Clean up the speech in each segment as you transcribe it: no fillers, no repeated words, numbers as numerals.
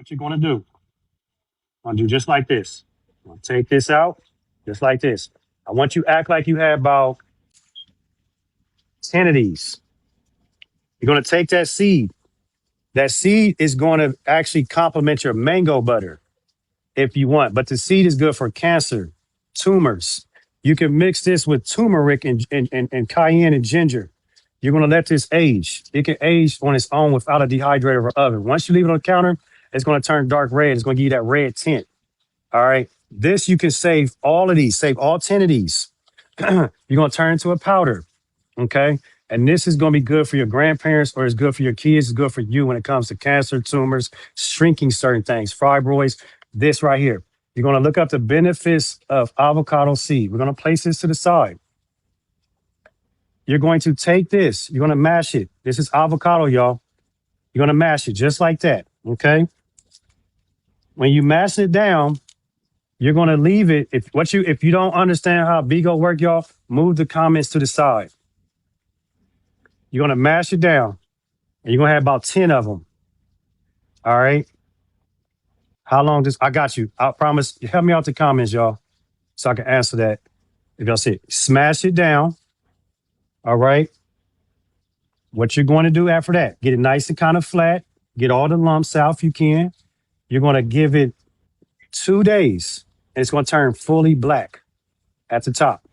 What you're gonna do? I'm gonna do just like this. I'm gonna take this out, just like this. I want you to act like you have about 10 of these. You're gonna take that seed. That seed is going to actually complement your mango butter if you want, but the seed is good for cancer, tumors. You can mix this with turmeric and cayenne and ginger. You're going to let this age. It can age on its own without a dehydrator or oven. Once you leave it on the counter, it's going to turn dark red. It's going to give you that red tint. All right. This, you can save all of these, save all 10 of these. You're going to turn into a powder. Okay. And this is going to be good for your grandparents, or it's good for your kids. It's good for you when it comes to cancer, tumors, shrinking certain things, fibroids. This right here. You're going to look up the benefits of avocado seed. We're going to place this to the side. You're going to take this. You're going to mash it. This is avocado, y'all. You're going to mash it just like that. Okay. When you mash it down, you're going to leave it. If you don't understand how Vigo work, y'all, move the comments to the side. You're going to mash it down, and you're going to have about 10 of them. All right. How long I got you. I promise. Help me out the comments, y'all, so I can answer that. If y'all see it, smash it down. All right. What you're going to do after that, get it nice and kind of flat. Get all the lumps out if you can. You're going to give it 2 days, and it's going to turn fully black at the top.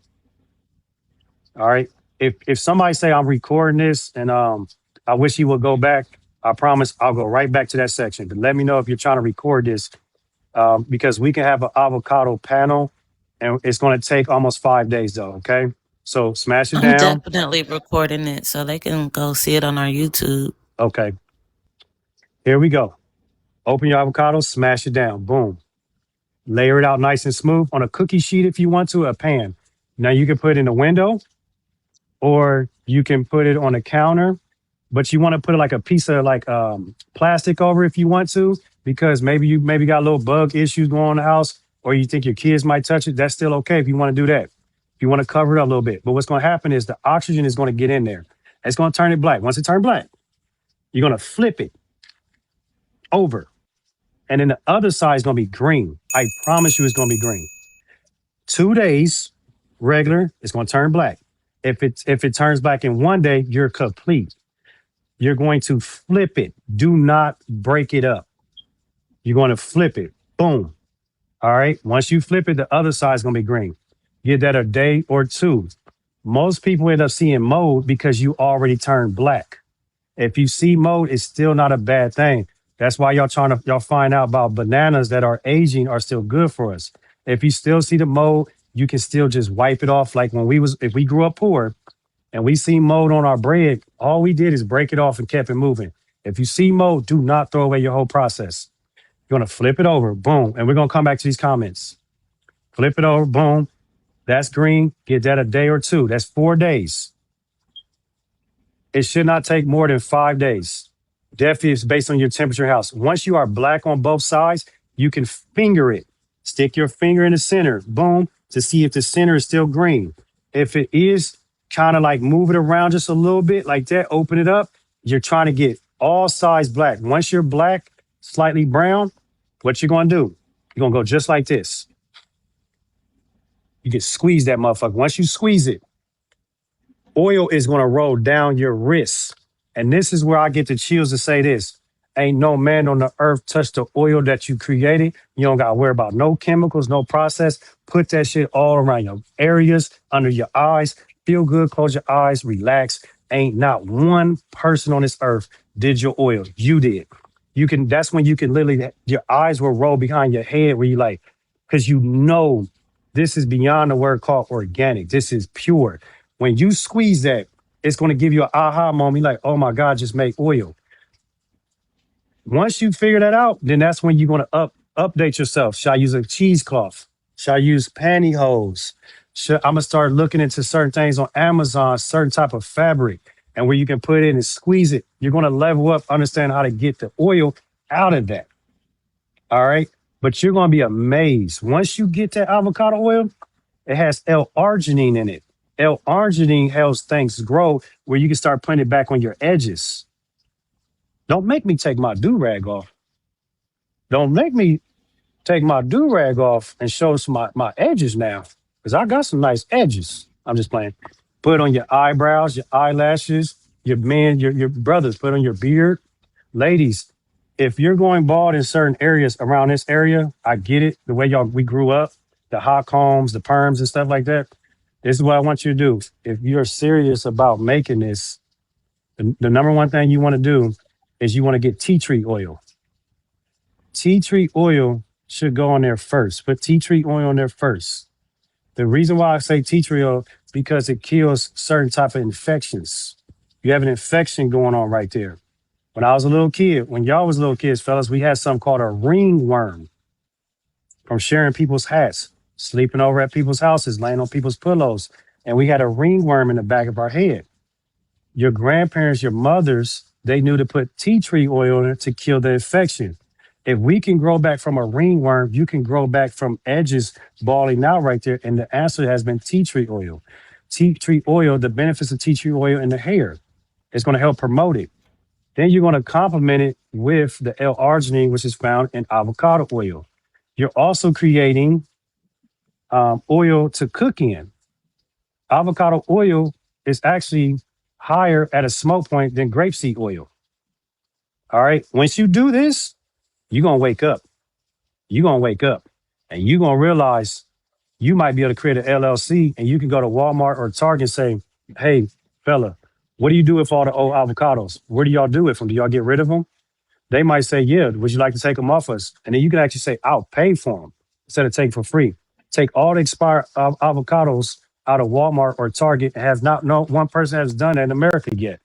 All right. If somebody say I'm recording this and I wish you would go back, I promise I'll go right back to that section. But let me know if you're trying to record this, because we can have an avocado panel, and it's going to take almost 5 days though. Okay. So smash it I'm down. definitely recording it so they can go see it on our YouTube. Okay. Here we go. Open your avocado, smash it down. Boom. Layer it out nice and smooth on a cookie sheet if you want to, a pan. Now you can put it in the window, or you can put it on a counter, but you want to put it like a piece of plastic over if you want to, because maybe you got little bug issues going on in the house, or you think your kids might touch it. That's still okay if you want to do that. If you want to cover it up a little bit. But what's going to happen is the oxygen is going to get in there. It's going to turn it black. Once it turns black, you're going to flip it over. And then the other side is going to be green. I promise you it's going to be green. 2 days, regular, it's going to turn black. If it turns black in 1 day, you're complete. You're going to flip it. Do not break it up. You're going to flip it. Boom. All right. Once you flip it, the other side is going to be green. Give that a day or two. Most people end up seeing mold because you already turned black. If you see mold, it's still not a bad thing. That's why y'all find out about bananas that are aging are still good for us. If you still see the mold, you can still just wipe it off. Like if we grew up poor and we see mold on our bread, all we did is break it off and kept it moving. If you see mold, do not throw away your whole process. You're going to flip it over, boom. And we're going to come back to these comments. Flip it over, boom. That's green. Get that a day or two. That's 4 days. It should not take more than 5 days. Definitely it's based on your temperature house. Once you are black on both sides, you can finger it. Stick your finger in the center, boom, to see if the center is still green. If it is, kind of like move it around just a little bit like that, open it up. You're trying to get all sides black. Once you're black, slightly brown, what you're going to do? You're going to go just like this. You can squeeze that motherfucker. Once you squeeze it, oil is going to roll down your wrist. And this is where I get the chills to say this. Ain't no man on the earth touch the oil that you created. You don't got to worry about no chemicals, no process. Put that shit all around your areas, under your eyes. Feel good, close your eyes, relax. Ain't not one person on this earth did your oil. You did. That's when you can literally, your eyes will roll behind your head where you like, because you know this is beyond the word called organic. This is pure. When you squeeze that, it's going to give you an aha moment. You're like, oh my God, just make oil. Once you figure that out, then that's when you're going to update yourself. Should I use a cheesecloth? Should I use pantyhose? I'm going to start looking into certain things on Amazon, certain type of fabric, and where you can put it in and squeeze it. You're going to level up, understand how to get the oil out of that. All right. But you're going to be amazed. Once you get that avocado oil, it has L-arginine in it. L-arginine helps things grow where you can start putting it back on your edges. Don't make me take my do-rag off. Don't make me take my do rag off and show some my edges now, because I got some nice edges. I'm just playing. Put on your eyebrows, your eyelashes, your men, your brothers. Put on your beard, ladies. If you're going bald in certain areas around this area, I get it. The way y'all we grew up, the hot combs, the perms, and stuff like that. This is what I want you to do. If you're serious about making this, the number one thing you want to do is you want to get tea tree oil. Tea tree oil should go on there first. Put tea tree oil on there first. The reason why I say tea tree oil because it kills certain type of infections. You have an infection going on right there. When I was a little kid, when y'all was little kids, fellas, we had something called a ringworm from sharing people's hats, sleeping over at people's houses, laying on people's pillows, and we had a ringworm in the back of our head. Your grandparents, your mothers, they knew to put tea tree oil in it to kill the infection. If we can grow back from a ringworm, you can grow back from edges balling out right there. And the answer has been tea tree oil. Tea tree oil, the benefits of tea tree oil in the hair, it's going to help promote it. Then you're going to complement it with the L-arginine, which is found in avocado oil. You're also creating oil to cook in. Avocado oil is actually higher at a smoke point than grapeseed oil. All right. Once you do this, you're going to wake up. You're going to wake up and you're going to realize you might be able to create an LLC and you can go to Walmart or Target and say, hey, fella, what do you do with all the old avocados? Where do y'all do it from? Do y'all get rid of them? They might say, yeah, would you like to take them off us? And then you can actually say, I'll pay for them instead of taking for free. Take all the expired avocados out of Walmart or Target and have not no one person has done that in America yet.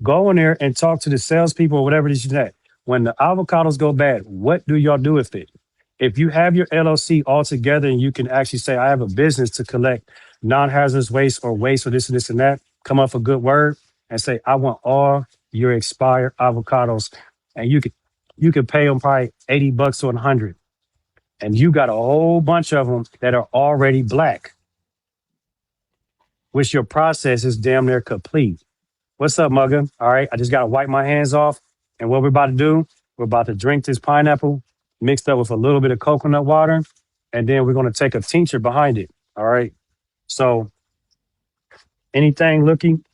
Go in there and talk to the salespeople or whatever it is you need. When the avocados go bad, what do y'all do with it? If you have your LLC all together and you can actually say, I have a business to collect non-hazardous waste or this and that, come up with a good word and say, I want all your expired avocados. And you could pay them probably $80 to 100. And you got a whole bunch of them that are already black, which your process is damn near complete. What's up, mugger? All right, I just got to wipe my hands off. And what we're about to do, we're about to drink this pineapple mixed up with a little bit of coconut water. And then we're going to take a tincture behind it. All right. So anything looking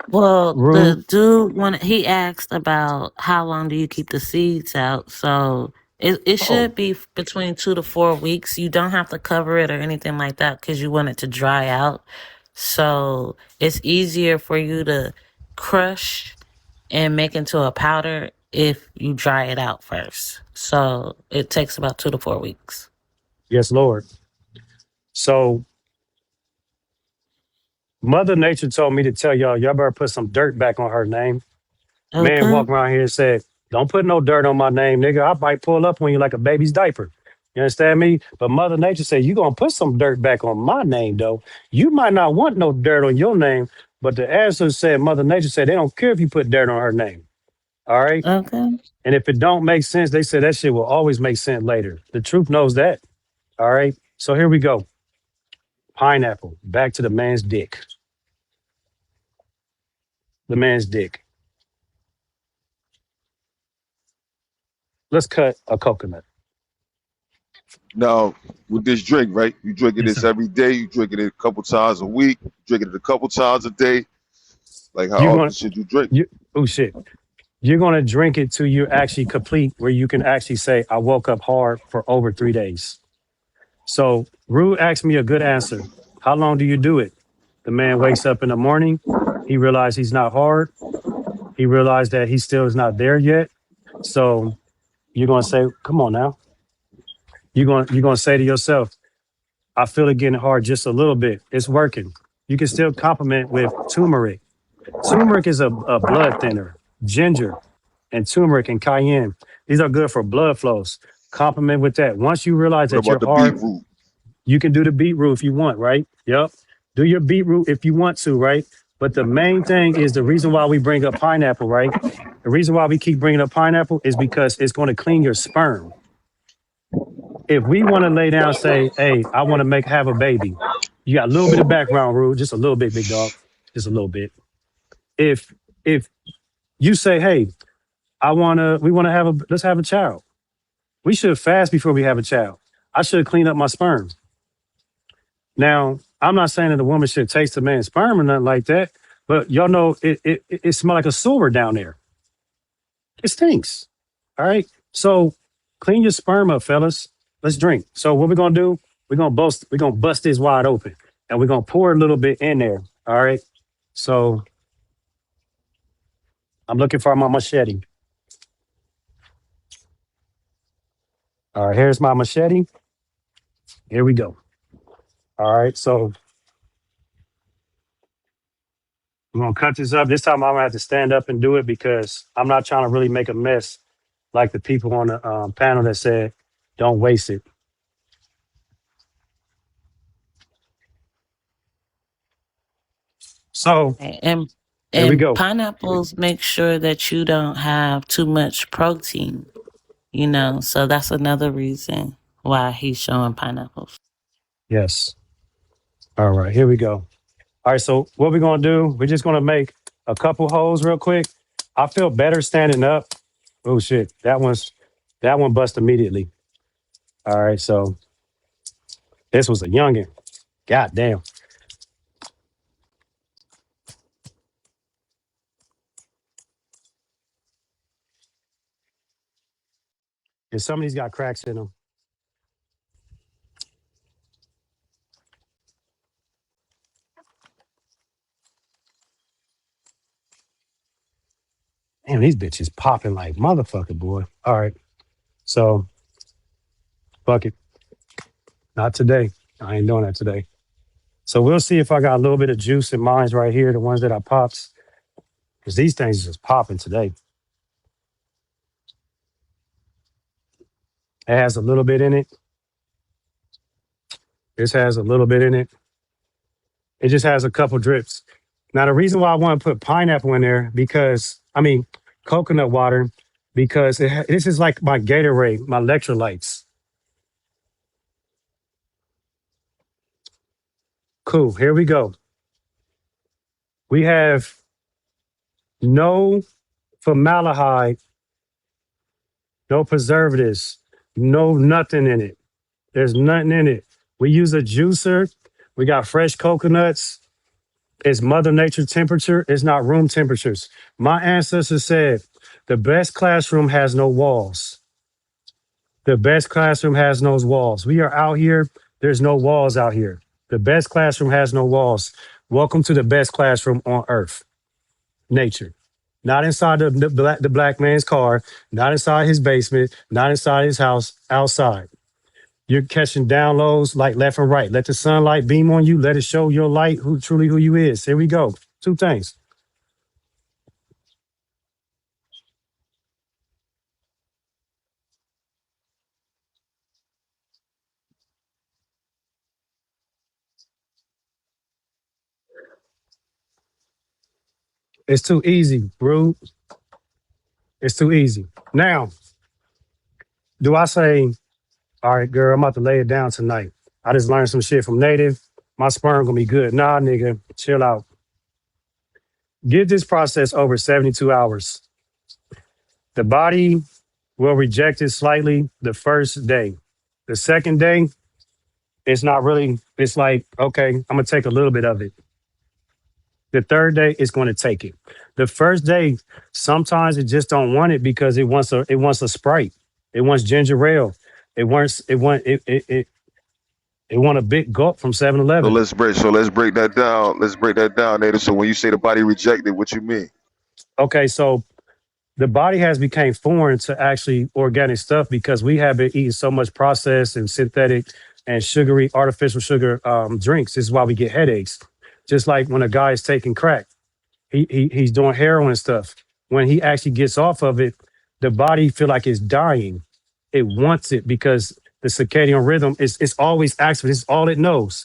Well, rude? the dude when he asked about how long do you keep the seeds out, so it Oh, should be between 2 to 4 weeks. You don't have to cover it or anything like that because you want it to dry out. So it's easier for you to crush and make into a powder if you dry it out first. So it takes about 2 to 4 weeks. yes, Lord. So Mother Nature told me to tell y'all better put some dirt back on her name. Man Okay. walking around here and said, don't put no dirt on my name, nigga. I might pull up on you like a baby's diaper. You understand me? But Mother Nature said, you going to put some dirt back on my name, though. You might not want no dirt on your name, but the answer said, Mother Nature said, they don't care if you put dirt on her name. All right. Okay. And if it don't make sense, they said that shit will always make sense later. The truth knows that. All right. So here we go. Pineapple. Back to the man's dick. The man's dick. Let's cut a coconut. Now, with this drink, right? You drinking Yes, this sir. every day. You drinking it a couple times a week. Drinking it a couple times a day. Like, how You're often going should you drink? you oh shit. You're gonna drink it till you actually complete where you can actually say, I woke up hard for over 3 days. So Rue asked me a good answer. How long do you do it? The man wakes up in the morning, he realized he's not hard. He realized that he still is not there yet. So you're gonna say, come on now. You're gonna say to yourself, I feel it getting hard just a little bit. It's working. You can still complement with turmeric. Turmeric is a blood thinner. Ginger and turmeric and cayenne. These are good for blood flows. Complement with that. Once you realize What that about you're the hard, beetroot? you can do the beetroot if you want, right? Yep. Do your beetroot if you want to, right? But the main thing is the reason why we bring up pineapple, right? The reason why we keep bringing up pineapple is because it's going to clean your sperm. If we want to lay down, and say, hey, I want to have a baby, you got a little bit of background rule, just a little bit, big dog, just a little bit. If you say, hey, we want to have let's have a child. We should fast before we have a child. I should clean up my sperm. Now, I'm not saying that a woman should taste a man's sperm or nothing like that, but y'all know it smells like a sewer down there. It stinks. All right. So clean your sperm up, fellas. Let's drink. So what we're gonna do? We're gonna bust this wide open, and we're gonna pour a little bit in there. All right. So I'm looking for my machete. All right. Here's my machete. Here we go. All right. So we're gonna cut this up. This time I'm gonna have to stand up and do it because I'm not trying to really make a mess like the people on the panel that said don't waste it. So And here we and go. pineapples make sure that you don't have too much protein, so that's another reason why he's showing pineapples. Yes. All right. Here we go. All right. So what we're gonna do? We're just gonna make a couple holes real quick. I feel better standing up. Oh shit! That one bust immediately. All right. So this was a youngin. God damn. And some of these got cracks in them. Damn, these bitches popping like motherfucker, boy. All right. So fuck it. Not today. I ain't doing that today. So we'll see if I got a little bit of juice in mine right here, the ones that I popped, because these things is just popping today. It has a little bit in it. This has a little bit in it. It just has a couple drips. Now, the reason why I want to put pineapple in there, coconut water, because this is like my Gatorade, my electrolytes. Cool. Here we go. We have no formaldehyde, no preservatives, no nothing in it. There's nothing in it. We use a juicer. We got fresh coconuts. It's Mother Nature temperature. It's not room temperatures. My ancestors said the best classroom has no walls. The best classroom has no walls. We are out here. There's no walls out here. The best classroom has no walls. Welcome to the best classroom on earth. Nature. Not inside the black man's car, not inside his basement, not inside his house, outside. You're catching downloads like left and right. Let the sunlight beam on you. Let it show your light who you is. Here we go. Two things. It's too easy, bro. It's too easy. Now, do I say, all right, girl, I'm about to lay it down tonight. I just learned some shit from Native. My sperm gonna be good. Nah, nigga, chill out. Get this process over 72 hours. The body will reject it slightly the first day. The second day, it's not really, it's like, okay, I'm gonna take a little bit of it. The third day, it's going to take it. The first day, sometimes it just don't want it because it wants a Sprite. It wants ginger ale. It want a big gulp from 7-Eleven. Let's break that down. Let's break that down, Native. So when you say the body rejected, what you mean? Okay, so the body has become foreign to actually organic stuff because we have been eating so much processed and synthetic and sugary, artificial sugar drinks. This is why we get headaches. Just like when a guy is taking crack, he's doing heroin and stuff. When he actually gets off of it, the body feel like it's dying. It wants it because the circadian rhythm is it's always active. It's all it knows.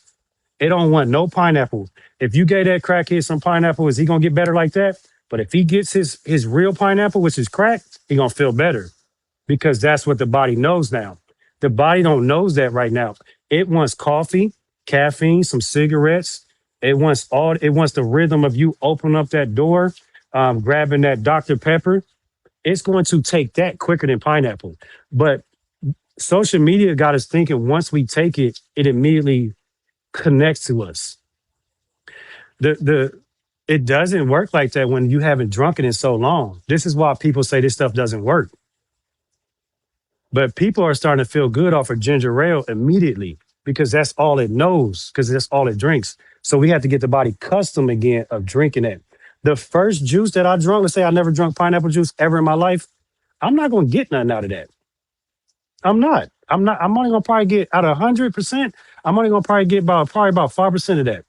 It don't want no pineapple. If you gave that crackhead some pineapple, is he gonna get better like that? But if he gets his real pineapple, which is crack, he gonna feel better because that's what the body knows now. The body don't knows that right now. It wants coffee, caffeine, some cigarettes. It wants the rhythm of you opening up that door, grabbing that Dr. Pepper. It's going to take that quicker than pineapple. But social media got us thinking once we take it, it immediately connects to us. The it doesn't work like that when you haven't drunk it in so long. This is why people say this stuff doesn't work. But people are starting to feel good off of ginger ale immediately because that's all it knows, because that's all it drinks. So we have to get the body custom again of drinking it. The first juice that I drunk, let's say I never drunk pineapple juice ever in my life, I'm not gonna get nothing out of that. I'm not. I'm not. I'm only gonna probably get out of 100%. I'm only gonna probably get about 5% of that.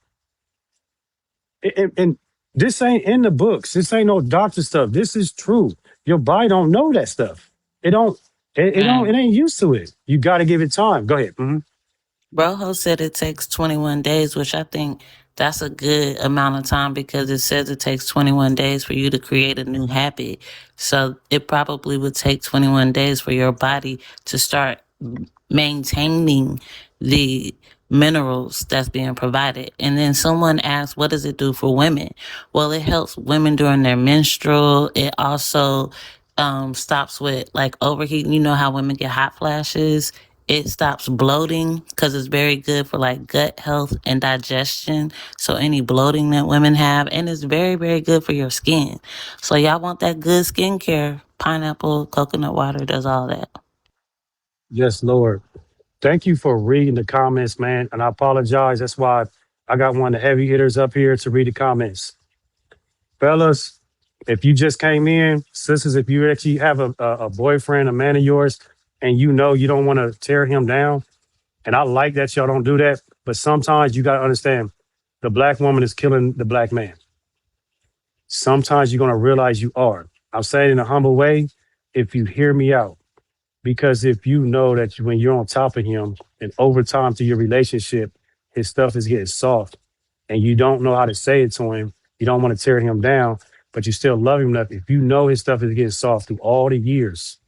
And this ain't in the books. This ain't no doctor stuff. This is true. Your body don't know that stuff. It don't. It don't. Right. It ain't used to it. You got to give it time. Go ahead. Broho said it takes 21 days, which I think that's a good amount of time because it says it takes 21 days for you to create a new habit. So it probably would take 21 days for your body to start maintaining the minerals that's being provided. And then someone asked, what does it do for women? Well, it helps women during their menstrual. It also stops with like overheating. You know how women get hot flashes? It stops bloating because it's very good for like gut health and digestion. So any bloating that women have, and it's very, very good for your skin. So y'all want that good skincare? Pineapple, coconut water does all that. Yes, Lord. Thank you for reading the comments, man. And I apologize. That's why I got one of the heavy hitters up here to read the comments. Fellas, if you just came in, sisters, if you actually have a boyfriend, a man of yours, and you know you don't want to tear him down, and I like that y'all don't do that, but sometimes you got to understand the black woman is killing the black man. Sometimes you're going to realize you are. I'm saying in a humble way, if you hear me out, because if you know that when you're on top of him and over time to your relationship, his stuff is getting soft and you don't know how to say it to him, you don't want to tear him down, but you still love him enough. If you know his stuff is getting soft through all the years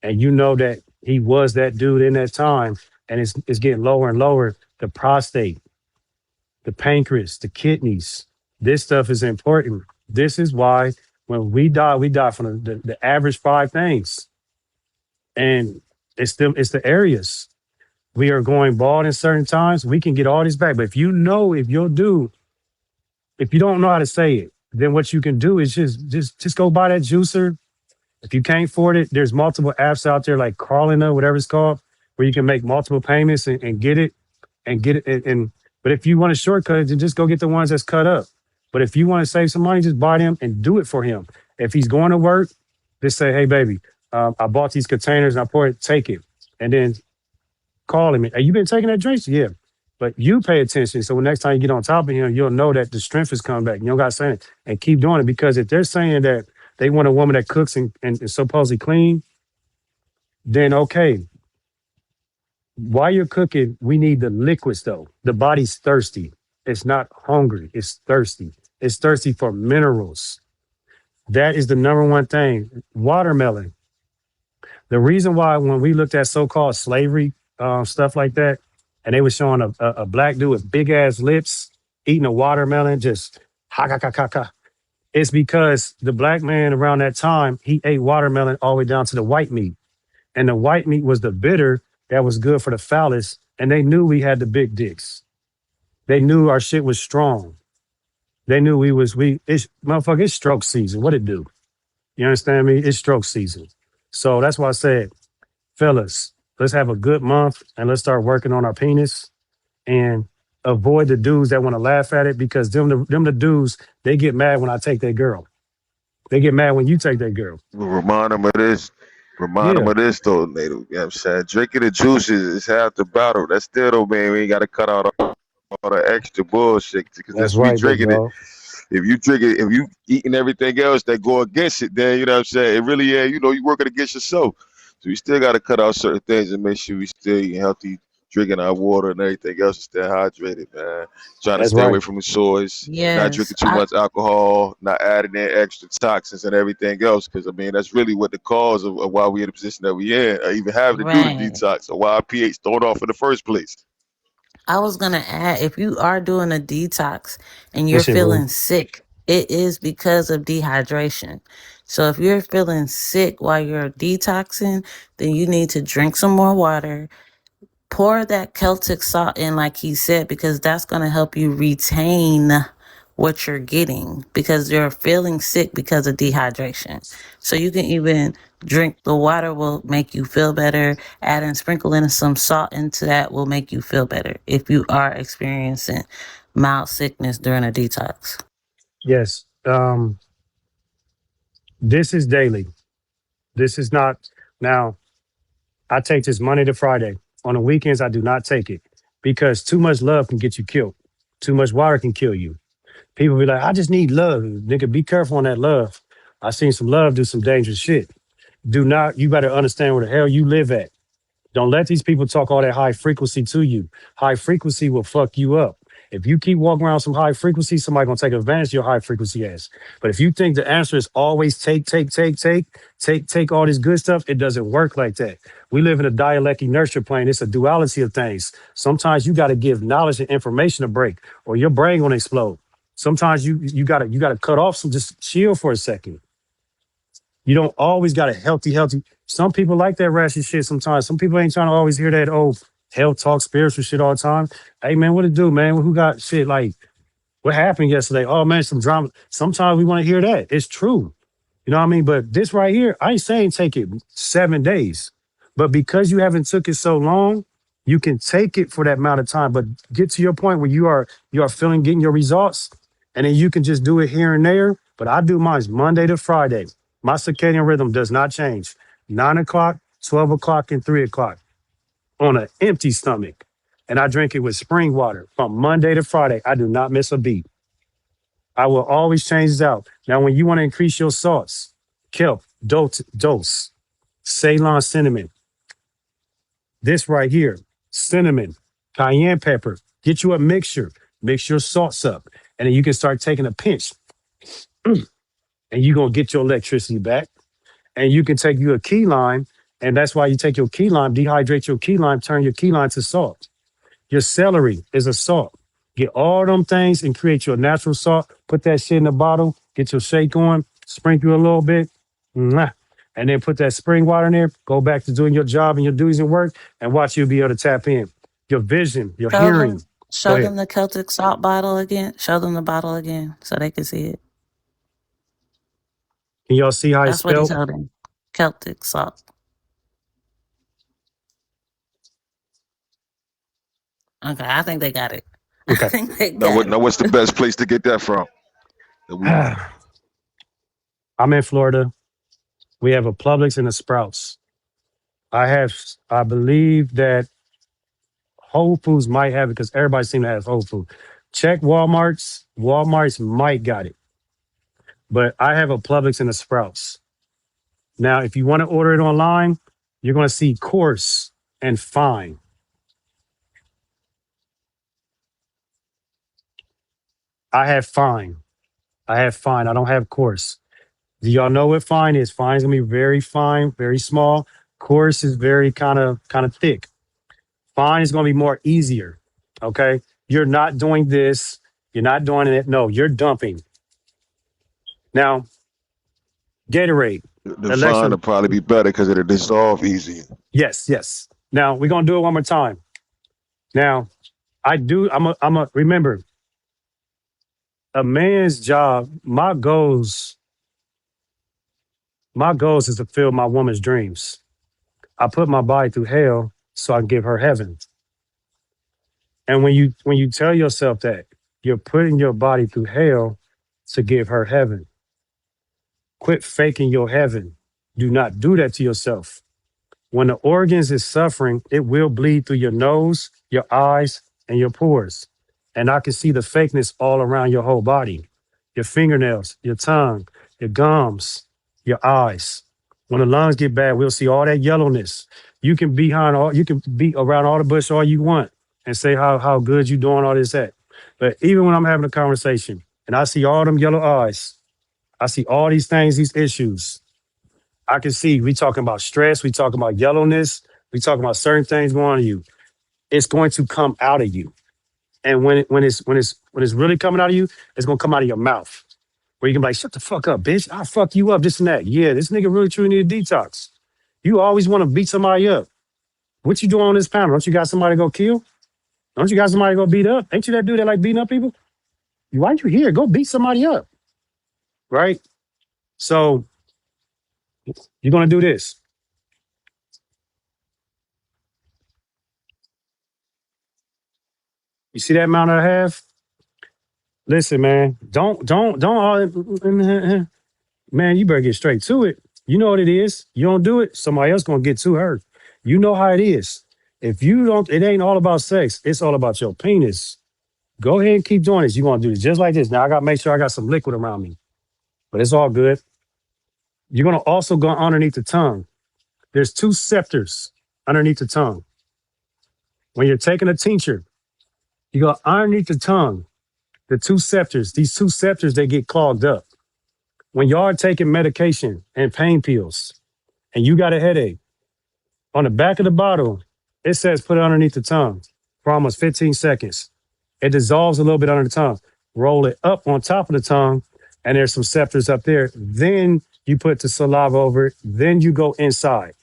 and you know that he was that dude in that time and it's getting lower and lower, the prostate, the pancreas, the kidneys, this stuff is important. This is why when we die from the average five things. And it's the areas. We are going bald in certain times. We can get all this back. But if you know, if you'll do, if you don't know how to say it, then what you can do is just go buy that juicer. If you can't afford it, there's multiple apps out there like Carlina, whatever it's called, where you can make multiple payments and get it and get it. And but if you want a shortcut, then just go get the ones that's cut up. But if you want to save some money, just buy them and do it for him. If he's going to work, just say, "Hey, baby, I bought these containers and I poured it. Take it." And then call him. Hey, you been taking that drink? Yeah. But you pay attention. So when next time you get on top of him, you'll know that the strength is coming back. You don't got to say it. And keep doing it because if they're saying that they want a woman that cooks and is supposedly clean, then okay. While you're cooking, we need the liquids though. The body's thirsty. It's not hungry. It's thirsty. It's thirsty for minerals. That is the number one thing. Watermelon. The reason why when we looked at so-called slavery stuff like that, and they were showing a black dude with big ass lips eating a watermelon, just ha ha ha ha ha. It's because the black man around that time he ate watermelon all the way down to the white meat, and the white meat was the bitter that was good for the phallus, and they knew we had the big dicks. They knew our shit was strong. They knew it's motherfucker. It's stroke season. What it do? You understand me? It's stroke season. So that's why I said, fellas, let's have a good month and let's start working on our penis and avoid the dudes that want to laugh at it because them the dudes, they get mad when I take their girl. They get mad when you take their girl. Remind them of this. Remind them Yeah, of this though, Nato. You know what I'm saying? Drinking the juice is half the battle. That's still though, man. We ain't gotta cut out all the extra bullshit because that's that's we right, big drinking it. dog. If you drink it, if you eating everything else that go against it, then you know what I'm saying. It really, yeah, you working against yourself. So we still got to cut out certain things and make sure we still eating healthy, drinking our water and everything else, and stay hydrated, man. Trying to That's stay away right. from the source, not Yes. drinking too much alcohol, not adding in extra toxins and everything else. Because I mean, that's really what the cause of why we in the position that we in, or even having to do the Right. detox, or why our pH thrown off in the first place. I was gonna add, if you are doing a detox and you're This shit, bro. feeling sick, it is because of dehydration. So if you're feeling sick while you're detoxing, then you need to drink some more water. Pour that Celtic salt in, like he said, because that's going to help you retain what you're getting because you're feeling sick because of dehydration. So you can even drink the water will make you feel better. Adding sprinkle in some salt into that will make you feel better if you are experiencing mild sickness during a detox. Yes. This is daily. This is not now. I take this Monday to Friday. On the weekends, I do not take it because too much love can get you killed. Too much water can kill you. People be like, I just need love. Nigga, be careful on that love. I seen some love do some dangerous shit. Do not, you better understand where the hell you live at. Don't let these people talk all that high frequency to you. High frequency will fuck you up. If you keep walking around some high frequency, somebody gonna take advantage of your high frequency ass. But if you think the answer is always take all this good stuff, it doesn't work like that. We live in a dialectic nurture plane. It's a duality of things. Sometimes you got to give knowledge and information a break, or your brain gonna explode. Sometimes you gotta cut off some, just chill for a second. You don't always got a healthy. Some people like that ratchet shit sometimes. Some people ain't trying to always hear that old health talk, spiritual shit all the time. Hey man, what it do, man? Who got shit like what happened yesterday? Oh man, some drama. Sometimes we want to hear that. It's true. You know what I mean? But this right here, I ain't saying take it 7 days. But because you haven't took it so long, you can take it for that amount of time. But get to your point where you are feeling getting your results, and then you can just do it here and there. But I do mine Monday to Friday. My circadian rhythm does not change. 9 o'clock, 12 o'clock, and 3 o'clock on an empty stomach. And I drink it with spring water from Monday to Friday. I do not miss a beat. I will always change it out. Now, when you want to increase your salts, kelp, dose, Ceylon cinnamon, this right here, cinnamon, cayenne pepper, get you a mixture, mix your salts up, and then you can start taking a pinch, and you're going to get your electricity back. And you can take you a key lime, and that's why you take your key lime, dehydrate your key lime, turn your key lime to salt. Your celery is a salt. Get all them things and create your natural salt. Put that shit in the bottle. Get your shake on. Sprinkle a little bit. Mwah. And then put that spring water in there. Go back to doing your job and your duties and work, and watch you be able to tap in. Your vision, your Show them, hearing. Go show ahead. them the Celtic salt bottle again. Show them the bottle again so they can see it. Can y'all see how it's That's what he's spelled? holding. Celtic salt. Okay, I think they got it. I Okay. think they Now, got it. what's the best place to get that from? That we I'm in Florida. We have a Publix and a Sprouts. I believe that Whole Foods might have it because everybody seems to have Whole Foods. Check Walmart's. Walmart's might got it, but I have a Publix and a Sprouts. Now, if you want to order it online, you're going to see coarse and fine. I have fine. I have fine. I don't have coarse. Do y'all know what fine is? Fine is gonna be very fine, very small. Coarse is very kind of thick. Fine is gonna be more easier. Okay, you're not doing this. You're not doing it. No, you're dumping. Now, Gatorade, the fine Alexa. will probably be better because it'll dissolve easier. Yes, yes. Now we're gonna do it one more time. Now, I do. I'm a remember a man's job. My goals is to fill my woman's dreams. I put my body through hell so I can give her heaven. And when you tell yourself that, you're putting your body through hell to give her heaven. Quit faking your heaven. Do not do that to yourself. When the organs is suffering, it will bleed through your nose, your eyes, and your pores. And I can see the fakeness all around your whole body. Your fingernails, your tongue, your gums, your eyes. When the lungs get bad, we'll see all that yellowness. You can be around all the bush all you want and say how good you doing all this that. But even when I'm having a conversation and I see all them yellow eyes, I see all these things, these issues. I can see we talking about stress, we talking about yellowness, we talking about certain things going on in you. It's going to come out of you. And when it's really coming out of you, it's gonna come out of your mouth. Where you can be like, shut the fuck up, bitch. I'll fuck you up, this and that. Yeah, this nigga really truly need a detox. You always want to beat somebody up. What you doing on this panel? Don't you got somebody to go kill? Don't you got somebody to go beat up? Ain't you that dude that like beating up people? Why you here? Go beat somebody up, right? So you're gonna do this. You see that amount I have? Listen, man. Don't. Man, you better get straight to it. You know what it is. You don't do it, somebody else gonna get too hurt. You know how it is. If you don't, it ain't all about sex. It's all about your penis. Go ahead and keep doing this. You're gonna do this just like this. Now I gotta make sure I got some liquid around me, but it's all good. You're gonna also go underneath the tongue. There's two scepters underneath the tongue. When you're taking a tincture, you go underneath the tongue. The two scepters, these two scepters, they get clogged up. When y'all are taking medication and pain pills and you got a headache, on the back of the bottle, it says put it underneath the tongue for almost 15 seconds. It dissolves a little bit under the tongue. Roll it up on top of the tongue, and there's some scepters up there. Then you put the saliva over it. Then you go inside.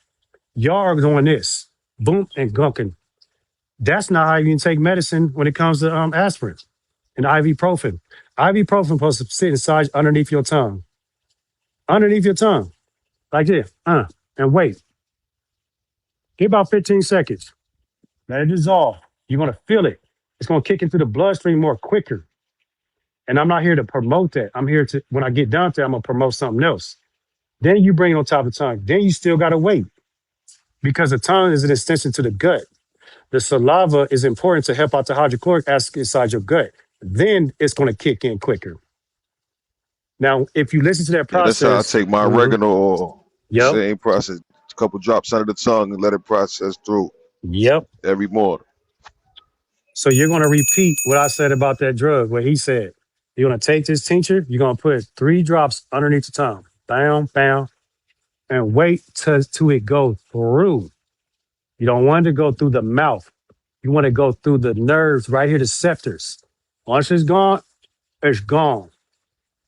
Y'all are doing this, boom and gunking. That's not how you can take medicine when it comes to aspirin and ibuprofen. Ibuprofen supposed to sit inside underneath your tongue, like this, and wait. Give about 15 seconds. Let it dissolve. You're gonna feel it. It's gonna kick into the bloodstream more quicker. And I'm not here to promote that. I'm here to, when I get done with that, I'm gonna promote something else. Then you bring it on top of the tongue. Then you still gotta wait because the tongue is an extension to the gut. The saliva is important to help out the hydrochloric acid inside your gut. Then it's gonna kick in quicker. Now, if you listen to that Yeah, that's how I process, take my oregano oil. yep, Same process. A couple drops under the tongue and let it process through yep. every morning. So you're gonna repeat what I said about that drug, what he said. You're gonna take this tincture, you're gonna put 3 drops underneath the tongue, bam, bam, and wait till it go through. You don't want it to go through the mouth. You want to go through the nerves right here, the septors. Once it's gone, it's gone.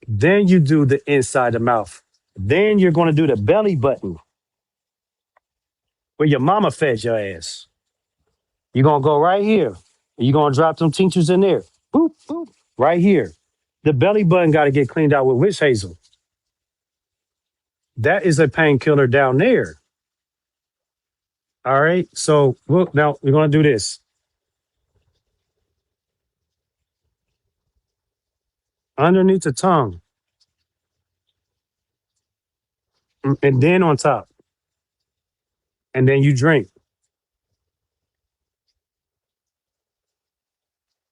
Then you do the inside the mouth. Then you're gonna do the belly button where your mama fed your ass. You're gonna go right here. You're gonna drop them tinctures in there. Boop, boop, right here. The belly button got to get cleaned out with witch hazel. That is a painkiller down there. All right. So now we're gonna do this. Underneath the tongue. And then on top. And then you drink.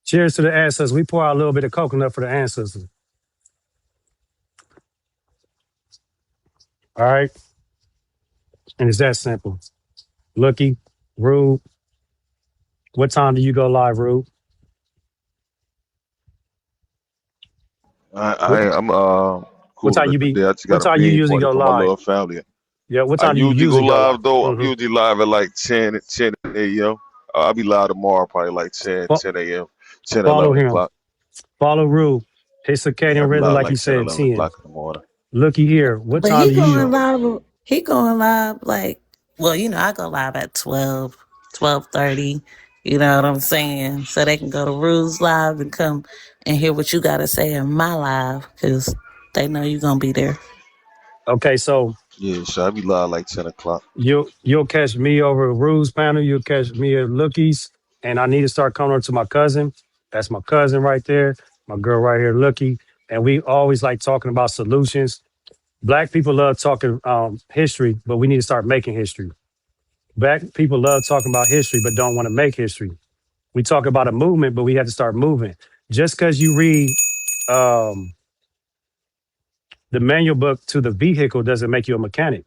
Cheers to the ancestors. We pour out a little bit of coconut for the ancestors. All right. And it's that simple. Looky, Rube. What time do you go live, Rube? What I'm what time cooling you it be? today. I just What got a time you bean usually party go for my live? little family. Yeah. What I time do you usually go usually go live? live though. I'm Mm-hmm. usually live at like 10 a.m. I'll be live tomorrow, probably like 10 a.m., 10, Follow 11 him. o'clock. Follow Rube. His Yeah, circadian I'll be rhythm, live like you like 10, said, 11 10. o'clock in the morning. Looky here. What But time he do you going go? live. He going live like, well, I go live at 12, 12:30. You know what I'm saying? So they can go to Rue's live and come and hear what you got to say in my live because they know you're going to be there. Okay, so Yeah, so I'll be live like 10 o'clock. you'll catch me over at Rube's panel. You'll catch me at Lookie's, and I need to start coming over to my cousin. That's my cousin right there. My girl right here, Lookie, and we always like talking about solutions. Black people love talking history, but we need to start making history. Black people love talking about history, but don't want to make history. We talk about a movement, but we have to start moving. Just because you read um, the manual book to the vehicle doesn't make you a mechanic.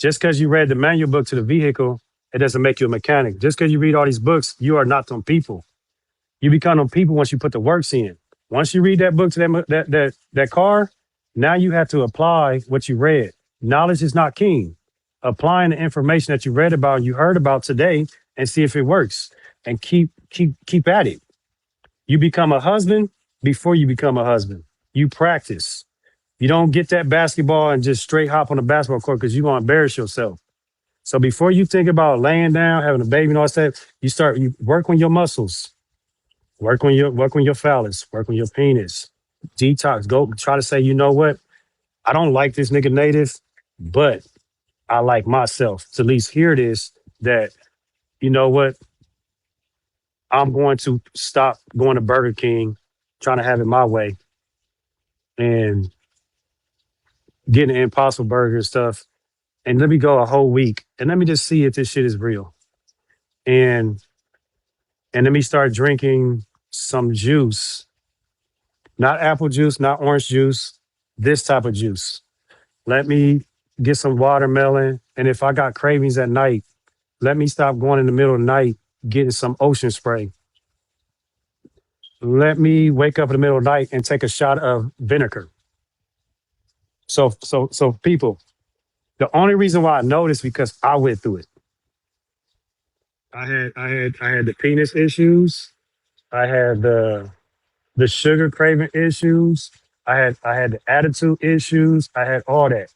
Just because you read the manual book to the vehicle, it doesn't make you a mechanic. Just because you read all these books, you are not them people. You become them people once you put the works in. Once you read that book to that car, now you have to apply what you read. Knowledge is not king. Applying the information that you read about, you heard about today, and see if it works. And keep at it. You become a husband before you become a husband. You practice. You don't get that basketball and just straight hop on the basketball court because you're gonna embarrass yourself. So before you think about laying down, having a baby and all that, you work on your muscles, work on your phallus, work on your penis, detox. Go try to say, you know what? I don't like this nigga native, but I like myself. To at least hear this that, you know what? I'm going to stop going to Burger King, trying to have it my way, and getting the Impossible Burger and stuff. And let me go a whole week and let me just see if this shit is real. And let me start drinking some juice, not apple juice, not orange juice, this type of juice. Let me get some watermelon. And if I got cravings at night, let me stop going in the middle of the night getting some ocean spray. Let me wake up in the middle of the night and take a shot of vinegar. So people, the only reason why I know this because I went through it. I had the penis issues. I had the sugar craving issues. I had the attitude issues. I had all that.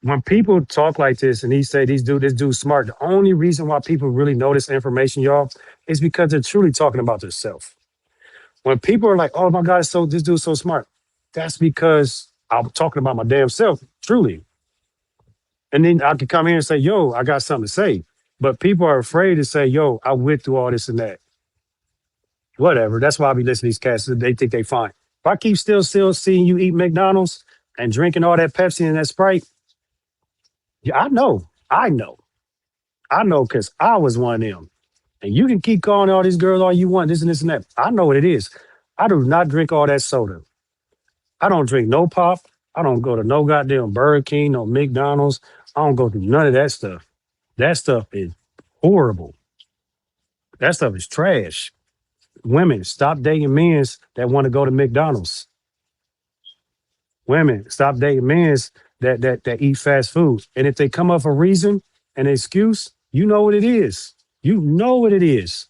When people talk like this and he say this dude's smart, the only reason why people really know this information, y'all, is because they're truly talking about themselves. When people are like, "Oh my God, this dude's so smart," that's because I'm talking about my damn self, truly. And then I could come here and say, "Yo, I got something to say," but people are afraid to say, "Yo, I went through all this and that." Whatever. That's why I be listening to these cats. They think they fine. If I keep still seeing you eat McDonald's and drinking all that Pepsi and that Sprite, yeah, I know, because I was one of them. And you can keep calling all these girls all you want, this and this and that. I know what it is. I do not drink all that soda. I don't drink no pop. I don't go to no goddamn Burger King, no McDonald's. I don't go through none of that stuff. That stuff is horrible. That stuff is trash. Women, stop dating men that want to go to McDonald's. Women, stop dating men that eat fast food. And if they come up with a reason, an excuse, you know what it is. You know what it is.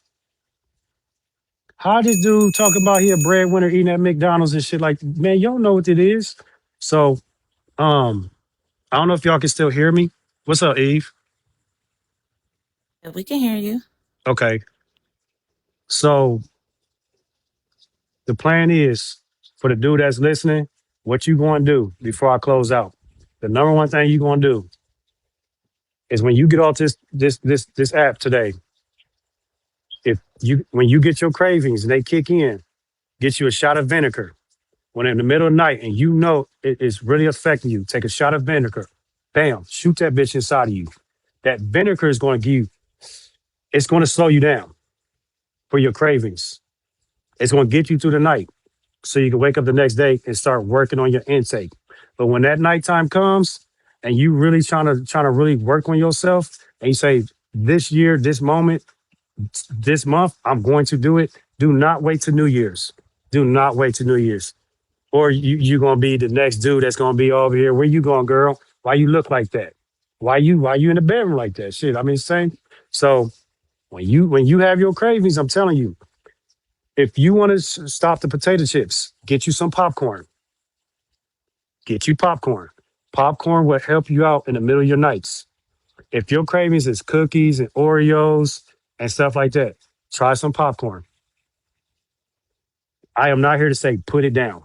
How this dude talk about he a breadwinner eating at McDonald's and shit like, man, y'all know what it is. So, I don't know if y'all can still hear me. What's up, Eve? Yeah, we can hear you. Okay. So the plan is for the dude that's listening, what you going to do before I close out? The number one thing you going to do is when you get off this app today, if you when you get your cravings and they kick in, get you a shot of vinegar. When in the middle of the night and you know it is really affecting you, take a shot of vinegar. Bam, shoot that bitch inside of you. That vinegar is going to give you, it's going to slow you down for your cravings. It's going to get you through the night so you can wake up the next day and start working on your intake. But when that nighttime comes and you really trying to really work on yourself and you say, this year, this moment, this month, I'm going to do it. Do not wait till New Year's. Do not wait till New Year's. Or you're going to be the next dude that's going to be over here. Where you going, girl? Why you look like that? Why you in the bedroom like that? Shit, I mean, same. So when you have your cravings, I'm telling you, if you want to stop the potato chips, get you some popcorn. Get you popcorn. Popcorn will help you out in the middle of your nights. If your cravings is cookies and Oreos and stuff like that, try some popcorn. I am not here to say put it down.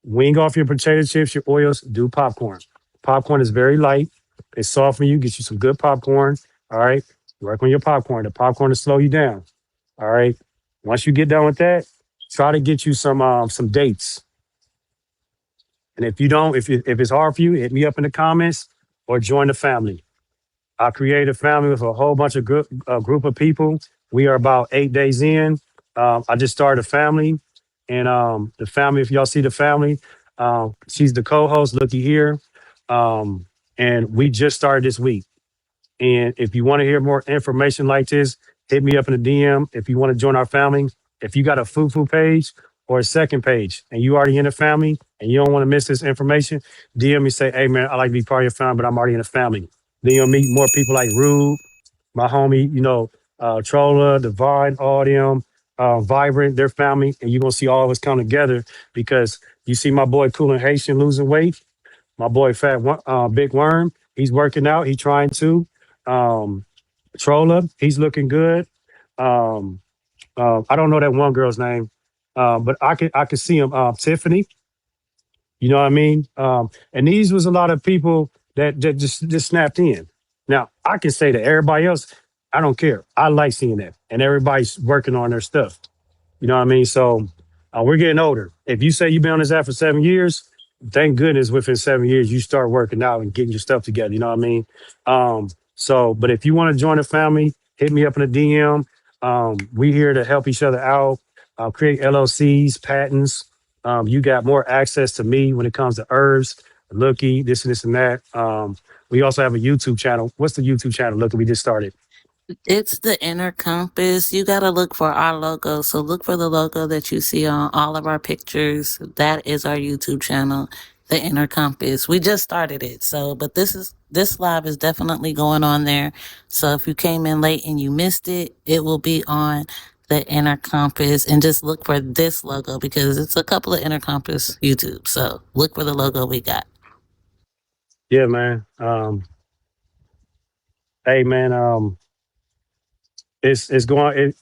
Wing off your potato chips, your Oreos, do popcorn. Popcorn is very light. It's soft for you. Get you some good popcorn. All right. Work on your popcorn. The popcorn will slow you down. All right. Once you get done with that, try to get you some dates. And if you don't, if it's hard for you, hit me up in the comments or join the family. I created a family with a whole bunch of group of people. We are about 8 days in. I just started a family, and the family. If y'all see the family, she's the co-host. Looky here, and we just started this week. And if you want to hear more information like this, hit me up in the DM. If you want to join our family, if you got a foo page or a second page, and you already in the family and you don't want to miss this information, DM me, say, hey man, I like to be part of your family, but I'm already in the family. Then you'll meet more people like Rube, my homie, Trolla, Divine, all them. vibrant, their family, and you're gonna see all of us come together because you see my boy Coolin Haitian losing weight, my boy Big Worm, he's working out, he's trying to. Um, Trolla, he's looking good. Um, I don't know that one girl's name, but I could see him. Tiffany, you know what I mean? And these was a lot of people that just snapped in. Now I can say to everybody else, I don't care. I like seeing that, and everybody's working on their stuff. You know what I mean? So we're getting older. If you say you've been on this app for 7 years, thank goodness within 7 years you start working out and getting your stuff together. You know what I mean? But if you want to join the family, hit me up in the DM. We here to help each other out, create LLCs, patents. You got more access to me when it comes to herbs, looky, this and this and that. We also have a YouTube channel. What's the YouTube channel? Look, we just started. It's the inner compass. You got to look for our logo. So look for the logo that you see on all of our pictures. That is our YouTube channel, the inner compass. We just started it. So, but this live is definitely going on there. So if you came in late and you missed it, it will be on the inner compass, and just look for this logo because it's a couple of inner compass YouTube. So look for the logo we got. Yeah, man. Hey, man. It's going.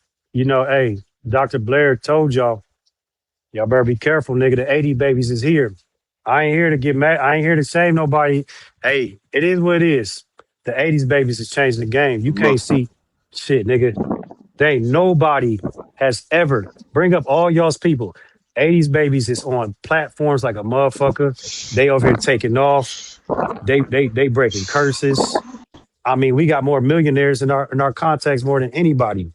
Hey, Dr. Blair told y'all better be careful, nigga. The 80 babies is here. I ain't here to get mad. I ain't here to save nobody. Hey, it is what it is. The 80s babies is changing the game. You can't Look, see shit, nigga. There ain't nobody has ever bring up all y'all's people. 80s babies is on platforms like a motherfucker. They over here taking off. They breaking curses. I mean, we got more millionaires in our contacts more than anybody.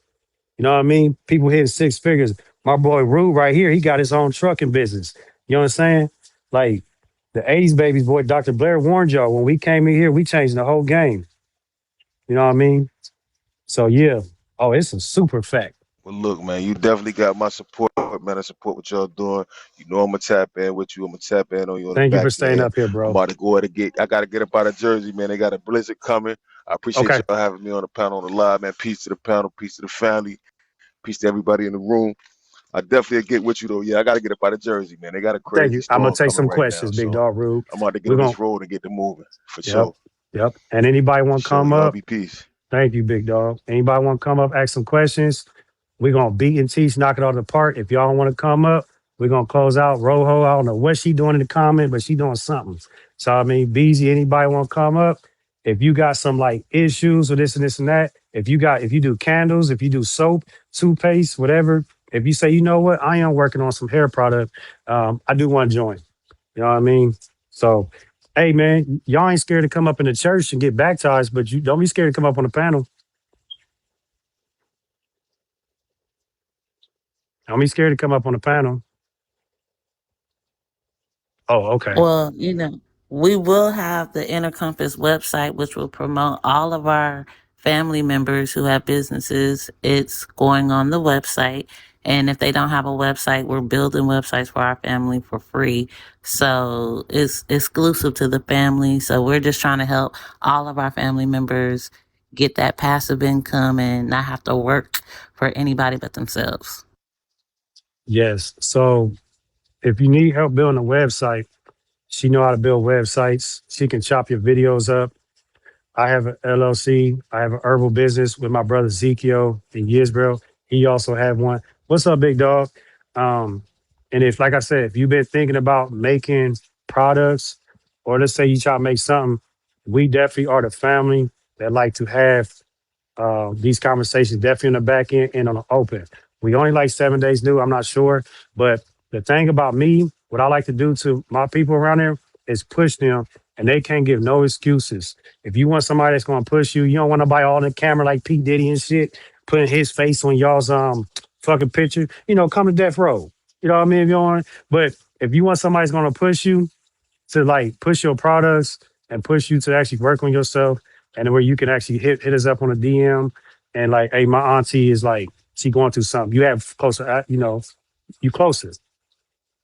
You know what I mean? People hitting six figures. My boy Rue right here, he got his own trucking business. You know what I'm saying? Like the 80s babies, boy, Dr. Blair warned y'all when we came in here, we changed the whole game. You know what I mean? So yeah. Oh, it's a super fact. well, look, man, you definitely got my support, man. I support what y'all doing. You know, I'm gonna tap in with you. I'm gonna tap in on you on the Thank you for back staying end. up here, I'm bro. about to go ahead and I gotta get up out of Jersey, man. They got a blizzard coming. I appreciate Okay. y'all having me on the panel on the live, man. Peace to the panel, peace to the family, peace to everybody in the room. I definitely get with you though. Yeah, I gotta get up out of Jersey, man. They got a Thank crazy you. I'm gonna storm take coming some right now, questions, big so dog Rube. I'm about to get We're on gonna this road and get to moving for yep, sure, yep. And anybody for wanna sure. come Y'all up? be peace. Thank you, big dog. Anybody want to come up, ask some questions? We're gonna beat and teach, knock it out of the park. If y'all want to come up, we're gonna close out. Rojo, I don't know what she doing in the comment, but she doing something. So I mean, Beezy, anybody want to come up? If you got some like issues or this and that, if you do candles, if you do soap, toothpaste, whatever, if you say, you know what, I am working on some hair product, I do want to join. You know what I mean? So, hey man, y'all ain't scared to come up in the church and get baptized, but you don't be scared to come up on the panel. Don't be scared to come up on the panel. Oh, okay. Well, we will have the Inner Compass website, which will promote all of our family members who have businesses. It's going on the website. And if they don't have a website, we're building websites for our family for free. So it's exclusive to the family. So we're just trying to help all of our family members get that passive income and not have to work for anybody but themselves. Yes. So if you need help building a website, she know how to build websites. She can chop your videos up. I have an LLC. I have an herbal business with my brother Ezekiel in Yisbro. He also have one. What's up, big dog? Um, and if, like I said, if you've been thinking about making products, or let's say you try to make something, we definitely are the family that like to have these conversations definitely on the back end and on the open. We only like 7 days new. I'm not sure, but the thing about me, what I like to do to my people around there is push them, and they can't give no excuses. If you want somebody that's going to push you, you don't want nobody all in the camera like P Diddy and shit, putting his face on y'all's fucking picture. Come to death row. You know what I mean? If you don't want, but if you want somebody that's going to push you, to like push your products and push you to actually work on yourself, and where you can actually hit us up on a DM and like, hey, my auntie is like, she going through something. You have closer, you closer.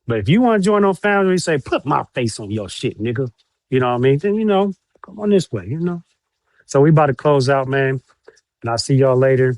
But if you want to join on family, say, put my face on your shit, nigga. You know what I mean? Then come on this way. So we about to close out, man. And I'll see y'all later.